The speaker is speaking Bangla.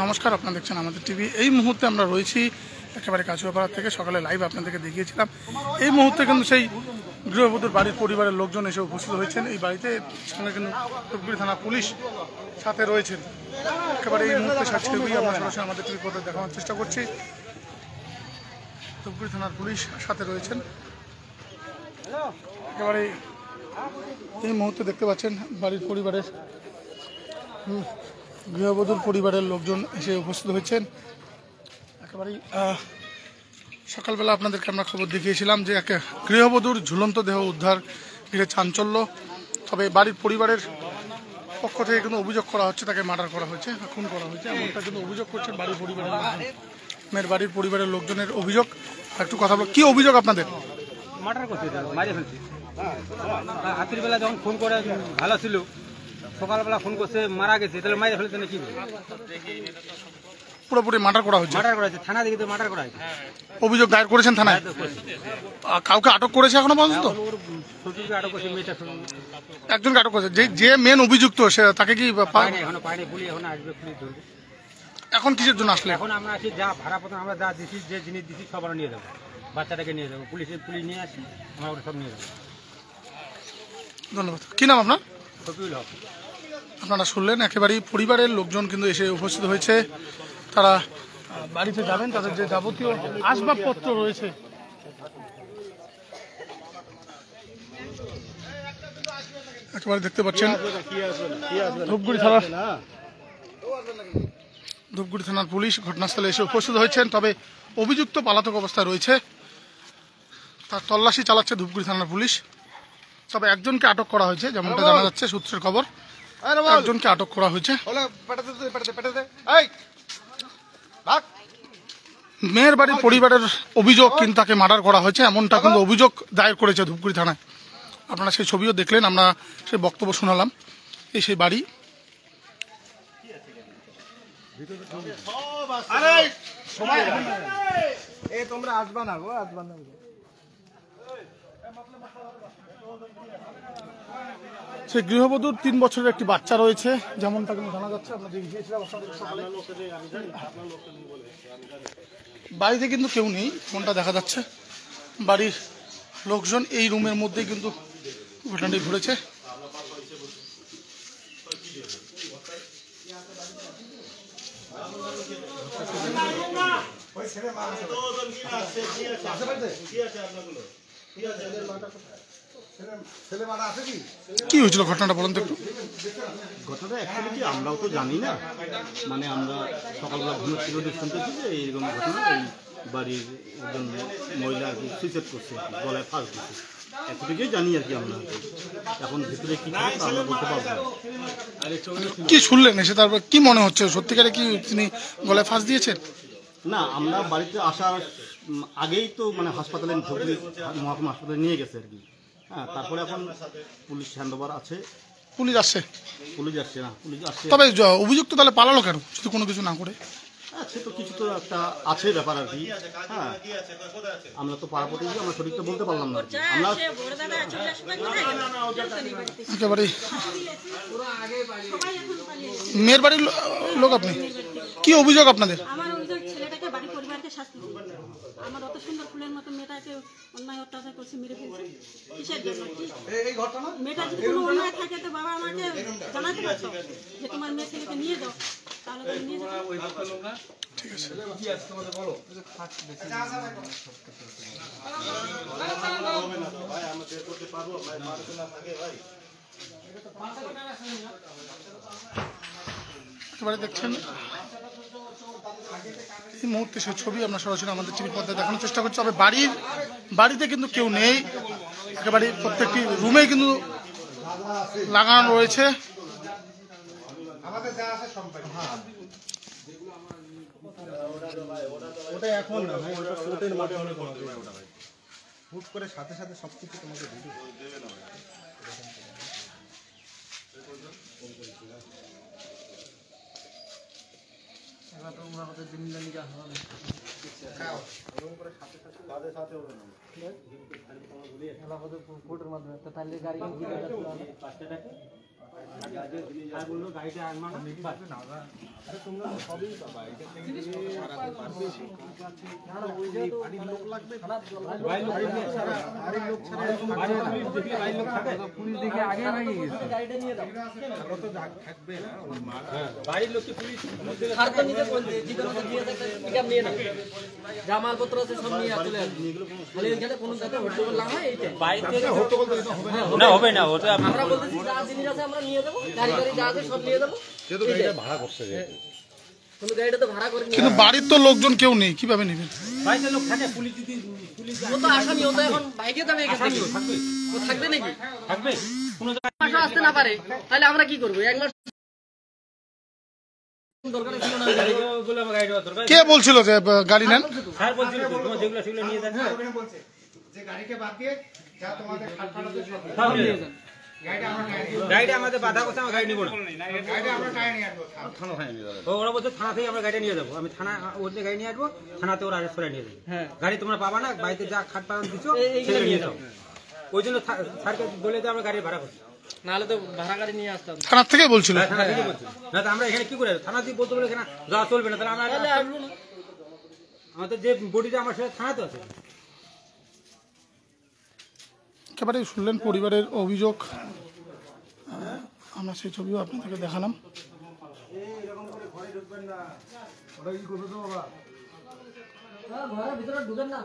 নমস্কার, আপনারা দেখছেন আমাদের টিভি। এই মুহূর্তে আমরা রয়েছি একেবারে কাছুয়াপাড়া থেকে। সকালে লাইভ আপনাদেরকে দেখিয়েছিলাম। এই মুহূর্তে কিন্তু সেই গৃহবধূর বাড়ির পরিবারের লোকজন এসে উপস্থিত হয়েছেন এই বাড়িতে। সঙ্গে কিন্তু ধূপগুড়ি থানা পুলিশ সাথে রয়েছেন। একেবারে এই মুহূর্তে সেই ছবি আমরা সরাসরি আমাদের টিভি পর্দায় দেখানোর চেষ্টা করছি। ধূপগুড়ি থানার পুলিশ সাথে রয়েছেন। একেবারে এই মুহূর্তে দেখতে পাচ্ছেন বাড়ির পরিবারের গৃহবধূর পরিবারের লোকজন এসে উপস্থিত হয়েছেন। একেবারেই সকালবেলা আপনাদেরকে আমরা খবর দেখিয়েছিলাম যে এক গৃহবধূর ঝুলন্ত দেহ উদ্ধার ঘিরে চাঞ্চল্য। তবে বাড়ির পরিবারের পক্ষ থেকে কিন্তু অভিযোগ করা হচ্ছে তাকে মার্ডার করা হয়েছে, খুন করা হয়েছে, এমনটা কিন্তু অভিযোগ করছেন বাড়ির পরিবারের লোকজন। মেয়ের বাড়ির পরিবারের লোকজনের অভিযোগ। একটু কথা বলো, কি অভিযোগ আপনাদের? মার্ডার করছে, মারিয়ে ফেলছে। রাত্রির বেলা যখন ফোন করে ভালো ছিল, সকালবেলা ফোন করছে মারা গেছে, তাহলে মারিয়ে ফেলছে নাকি? পুরোপুরি মার্ডার করা হয়েছে। মার্ডার করা হয়েছে, থানা দিকে তো মার্ডার করা হয়েছে। অভিযোগ দায়ের করেছেন থানায়? কাউকে আটক করেছে এখনো পর্যন্ত? শ্বশুরকে আটক করেছে, মেয়েটা একজনকে আটক করেছে। যে মেন অভিযুক্ত সে তাকে কি এখনো পায়নি, পুলিশ এখন আসবে, পুলিশ ধরবে। এখন কিসের জন্য আসলে? এখন আমরা আছি, যা ভাড়া পত্র আমরা যা দিচ্ছি, যে জিনিস দিচ্ছি সব আমরা নিয়ে যাবো, বাচ্চাটাকে নিয়ে যাবো। পুলিশ নিয়ে আসি, আমরা ওটা সব নিয়ে যাবো। ধন্যবাদ। কি নাম আপনার? শফিউল হক। আপনারা শুনলেন, একেবারেই পরিবারের লোকজন কিন্তু এসে উপস্থিত হয়েছে। তারা বাড়িতে যাবেন, তাদের যে যাবতীয় আসবাবপত্র রয়েছে একেবারে দেখতে পাচ্ছেন। ধূপগুড়ি থানার পুলিশ ঘটনাস্থলে এসে উপস্থিত হয়েছেন। তবে অভিযুক্ত পলাতক অবস্থায় রয়েছে, তার তল্লাশি চালাচ্ছে ধূপগুড়ি থানার পুলিশ। তবে একজনকে আটক করা হয়েছে, যেমনটা জানা যাচ্ছে সূত্রের খবর। একজনকে আটক করা হয়েছে। মেয়ের বাড়ির পরিবারের অভিযোগ কিন্তু তাকে মার্ডার করা হয়েছে, এমনটা কিন্তু অভিযোগ দায়ের করেছে ধূপগুড়ি থানায়। আপনারা সেই ছবিও দেখলেন, আমরা সেই বক্তব্য শোনালাম। এই সেই বাড়ি। সেই গৃহবধূর 3 বছরের একটি বাচ্চা রয়েছে, যেমনটা কিন্তু জানা যাচ্ছে। আমরা দেখিয়েছিলাম বাড়িতে কিন্তু কেউ নেই, ফোনটা দেখা যাচ্ছে। বাড়ির লোকজন এই রুমের মধ্যেই কিন্তু ঘটনাটি ঘটেছে। কি হয়েছিল ঘটনাটা বলুন তো একটু। ঘটনাটা অ্যাকচুয়ালি কি আমরাও তো জানি না, মানে আমরা সকালবেলা ঘুমের থেকে শুনতেছি যে এইরকম ঘটনা, এই বাড়ির একজন মহিলা আর কি সুইসাইড করছে, গলায় ফাঁস দিচ্ছে, এতটুকুই জানি আর কি আমরা। এখন ভিতরে কি আমরা বলতে পারবো না। কি শুনলেন এসে, তারপর কি মনে হচ্ছে, সত্যিকারে কি তিনি গলায় ফাঁস দিয়েছেন? না, আমরা বাড়িতে আসার আগেই তো মানে হাসপাতালে ধুবড়ি মহকুমা হাসপাতালে নিয়ে গেছে আর কি। হ্যাঁ, তারপরে এখন পুলিশ হ্যান্ডওভার আছে। পুলিশ আসছে? পুলিশ আসছে না, পুলিশ আসছে। তবে অভিযুক্ত তাহলে পালালো কেন, যদি কোনো কিছু না করে? আছে তো, কিছু তো একটা আছে ব্যাপার আর কি। হ্যাঁ, আমরা তো পাড়া পড়ে আমরা সঠিকটা বলতে পারলাম না। আমরা একেবারে মেয়ের বাড়ির লোক। আপনি কি অভিযোগ আপনাদের? আমার অভিযোগ, ছেলেটাকে বাড়ি পরিবারকে শাস্তি দিতে হবে। আমার অত সুন্দর ফুলের মতো মেয়েটাকে অন্যায় অত্যাচার করছে, মেরে ফেলছে। কিসের জন্য? মেয়েটা যদি কোনো অন্যায় থাকে তো বাবা আমাকে জানাতে পারতো যে তোমার মেয়ে ছেলেকে নিয়ে যাও, তাহলে তো নিয়ে যাও। ঠিক আছে। একেবারে দেখছেন এই মুহূর্তে সেই ছবি আমরা সরাসরি আমাদের টিভির পর্দায় দেখানোর চেষ্টা করছি। তবে বাড়িতে কিন্তু কেউ নেই, একেবারে প্রত্যেকটি রুমে কিন্তু লাগানো রয়েছে। ওটা এখন না ভাই, ওটা কোর্টের মাধ্যমে করতে হবে। ওটা ভাই হুট করে সাথে সাথে সবকিছু তোমাকে দেবে না ভাই। কোর্টের মাধ্যমে তাহলে গাড়ি আর বললো গাড়িটা আনবা না বাড়ির লোক কি পুলিশ জামালপত্র আছে সব নিয়ে চলে আসবে খালি এখানে কোনো জায়গায় হট্টগোল না হয় এইটা বাড়িতে না হবে না ওটা আমরা বলতেছি যা জিনিস আছে আমরা নিয়ে দেবো গাড়ি গাড়ি যা আছে সব নিয়ে দেবো কিন্তু গাড়িটা ভাড়া করছে কোনো গাড়িটা তো ভাড়া করে নিয়ে কিন্তু বাড়ির তো লোকজন কেউ নেই, কিভাবে নেবেন? বাড়িতে লোক থাকে পুলিশ যদি পুলিশ ও তো আসামি ও তো এখন বাইকে যাবে এখান থেকে থাকবে ও থাকবে নাকি থাকবে কোনো মাসও আসতে না পারে তাহলে আমরা কি করবো এক মাস দরকার ছিল না বলে আমার গাড়ি দেওয়া দরকার কে বলছিল যে গাড়ি নেন? স্যার বলছিল তো তোমার যেগুলো সেগুলো নিয়ে যান সব নিয়ে যান। গাড়িটা আমাদের বাধা করছে, আমার গাড়ি নিবো না। ওরা বলছে থানা থেকে আমরা গাড়িটা নিয়ে যাবো, আমি থানা ওদের গাড়ি নিয়ে আসবো, থানাতে ওরা আরেস্ট করে নিয়ে যাবে। গাড়ি তোমরা পাবা না, বাড়িতে যা খাট পালন দিচ্ছ সেগুলো নিয়ে যাও। ওই জন্য স্যারকে বলে দিয়ে আমরা গাড়ি ভাড়া করছি। নাহলে তো ভাড়া গাড়ি নিয়ে আসতাম থানার থেকে বলছিল? থানা থেকে বলছি না তো আমরা এখানে কি করে থানা থেকে বলতে বলে এখানে যাওয়া চলবে না, তাহলে আমরা আসবো না আমাদের যে বডিটা আমার সেটা থানাতে আছে। একেবারে শুনলেন পরিবারের অভিযোগ, আমরা সেই ছবিও আপনাদেরকে দেখালাম। ঘরের ভিতরে ঢুকেন না